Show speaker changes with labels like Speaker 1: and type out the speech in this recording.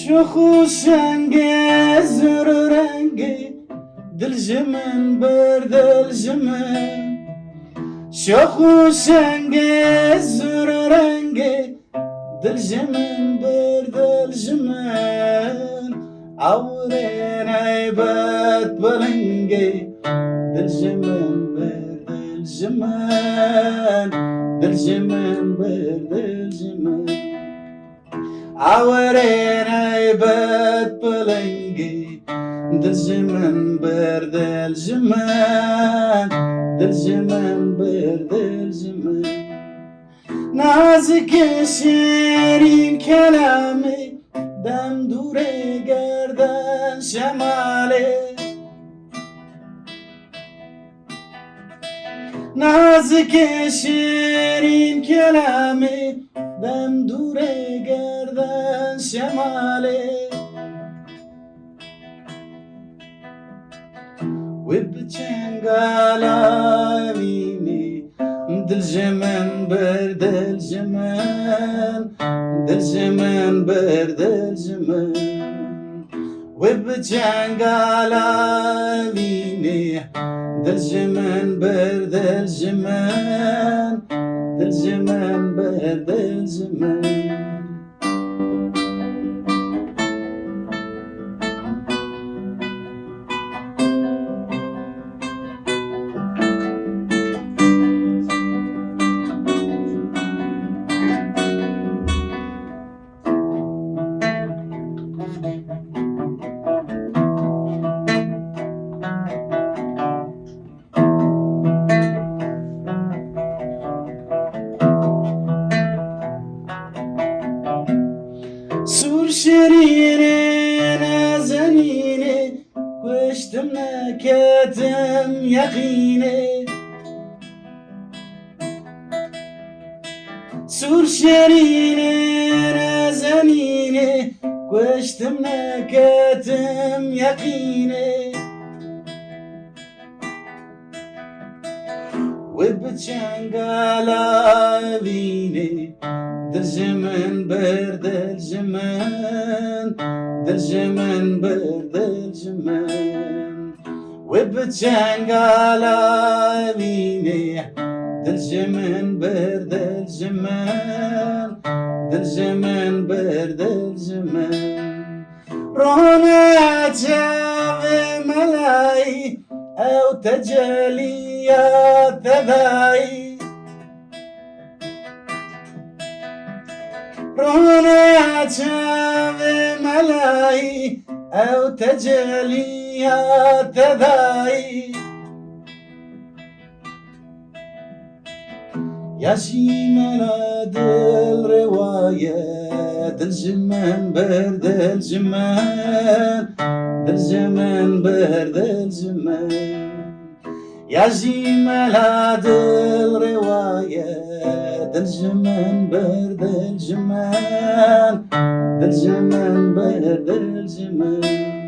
Speaker 1: شخو شنگه زر رنگه دل جمن بر دل جمن شخو شنگه زر رنگه دل جمن بر دل جمن عورين عيبات بلنگه دل جمن بر دل جمن دل جمن بر دل جمن عورين عيبات بلنگه دل جمن بر دل جمن دل جمن بر دل جمن نازك شيرين كلامي دم دوره گردن شماله نازك شيرين كلامي دم دوره گردن شماله وبچنگالا بینی دل جمن بر دل جمن دل جمن بر دل جمن وبچنگالا بینی دل جمن بر دل جمن دل جمن بر دل جمن سور شريري نازنيني وشتم نكاتم يقيني سور شريري نازنيني وشتم نكاتم يقيني وبچنگالا بيني دل جمن بر دل جمن دل جمن بر دل جمن وبچنگالا بینی دل جمن بر دل جمن دل جمن بر دل جمن رونا جاب ملاي او تجليات ذاي رونا جاب ملاي او تجليات ذاي يا شيمالا دل رواية دل جمن برد الجمال دل جمن برد الجمال يا جمالا دل رواية دل جمن برد الجمال دل جمن برد الجمال